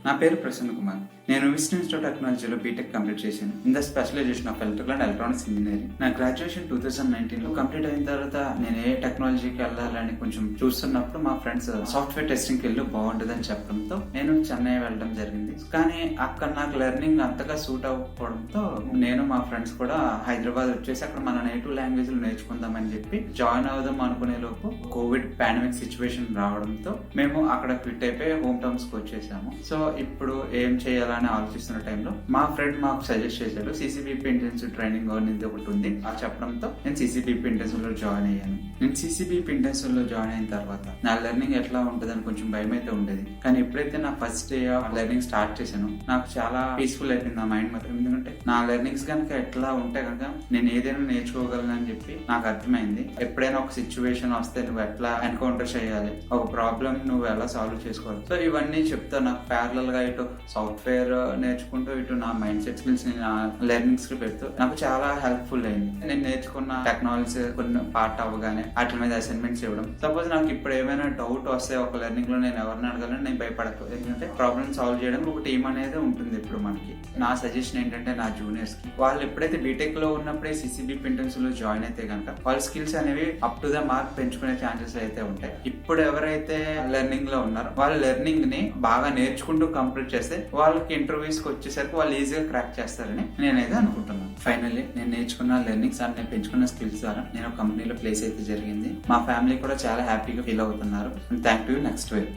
నా పేరు ప్రసన్న కుమార్. నేను విస్టన్ ఇన్స్టిట్యూట్ ఆఫ్ టెక్నాలజీలో బీటెక్ కంప్లీట్ చేశాను in the specialization of electrical and electronics engineering. నా గ్రాడ్యుయేషన్ 2019లో కంప్లీట్ అయిన తర్వాత నేను ఏ టెక్నాలజీకి వెళ్ళాలని కొంచెం చూస్తున్నప్పుడు మా ఫ్రెండ్స్ సాఫ్ట్వేర్ టెస్టింగ్ కి వెళ్ళి బాగుంటుందని చెప్పడంతో నేను చెన్నై వెళ్ళడం జరిగింది. కానీ అక్కడ నాకు లెర్నింగ్ అంతగా సూట్ అవ్వకపోవడంతో నేను మా ఫ్రెండ్స్ కూడా హైదరాబాద్ వచ్చేసి అక్కడ మన నేటివ్ లాంగ్వేజ్ నేర్చుకుందామని చెప్పి జాయిన్ అవుదాం అనుకునే లోపు కోవిడ్ పాండమిక్ సిచ్యువేషన్ రావడంతో మేము అక్కడ క్విట్ అయిపోయి హోమ్ టౌన్స్ కి వచ్చేసాము. సో ఇప్పుడు ఏం చేయాలని ఆలోచిస్తున్న టైంలో మా ఫ్రెండ్ మాకు సజెస్ట్ చేశాడు సిసిబిపి ఇంటెన్సివ్ ట్రైనింగ్ అనేది ఒకటి ఉంది. ఆ చెప్పడంతో నేను సిసిబిపి ఇంటెన్సివ్ లో జాయిన్ అయ్యాను. నేను సిసిబిపి ఇంటెన్సివ్ లో జాయిన్ అయిన తర్వాత నా లెర్నింగ్ ఎట్లా ఉంటుందని కొంచెం భయం అయితే ఉండేది. కానీ ఎప్పుడైతే నా first day of learning start చేశాను నాకు చాలా పీస్ఫుల్ అయిపోయింది నా మైండ్ మాత్రం. ఎందుకంటే నా లెర్నింగ్స్ కనుక ఎట్లా ఉంటే కనుక నేను ఏదైనా నేర్చుకోగలను అని చెప్పి నాకు అర్థమైంది. ఎప్పుడైనా ఒక సిచ్యువేషన్ వస్తే నువ్వు ఎట్లా ఎన్కౌంటర్ చేయాలి, ఒక ప్రాబ్లం నువ్వు ఎలా సాల్వ్ చేసుకోవాలి. సో ఇవన్నీ చెప్తా నాకు ప్యారలల్ గా ఇటు సాఫ్ట్వేర్ నేర్చుకుంటూ ఇటు నా మైండ్ సెట్ స్కిల్స్ లెర్నింగ్స్ కి పెడుతూ నాకు చాలా హెల్ప్ఫుల్ అయింది. నేను నేర్చుకున్న టెక్నాలజీస్ కొన్ని పార్ట్ అవ్వగానే వాటి మీద అసైన్మెంట్స్ ఇవ్వడం. సపోజ్ నాకు ఇప్పుడు ఏమైనా డౌట్ వస్తే ఒక లెర్నింగ్ లో నేను ఎవరిని అడగాలని నేను భయపడకు. ఎందుకంటే ప్రాబ్లమ్ సాల్వ్ చేయడానికి ఒక టీం అనేది ఉంటుంది ఇప్పుడు మనకి. నా సజెషన్ ఏంటంటే నా జూనియర్స్ కి వాళ్ళు ఎప్పుడైతే బీటెక్ లో ఉన్నప్పుడే సిసిబిపి ఇంటెన్సివ్ లో జాయిన్ అయితే కనుక వాళ్ళ స్కిల్స్ అనేవి అప్ టు ద మార్క్ పెంచుకునే ఛాన్సెస్ అయితే ఉంటాయి. ఇప్పుడు ఎవరైతే లెర్నింగ్ లో ఉన్నారో వాళ్ళ లెర్నింగ్ ని బాగా నేర్చుకుంటూ కంప్లీట్ చేస్తే వాళ్ళకి ఇంటర్వ్యూస్ కి వచ్చేసరికి వాళ్ళు ఈజీగా క్రాక్ చేస్తారని నేనైతే అనుకుంటున్నాను. ఫైనల్లీ నేను నేర్చుకున్న లెర్నింగ్స్ అండ్ నేను పెంచుకున్న స్కిల్స్ ద్వారా నేను కంపెనీలో ప్లేస్ అయితే జరిగింది. మా ఫ్యామిలీ కూడా చాలా హ్యాపీగా ఫీల్ అవుతున్నారు. Thank you. Next wave.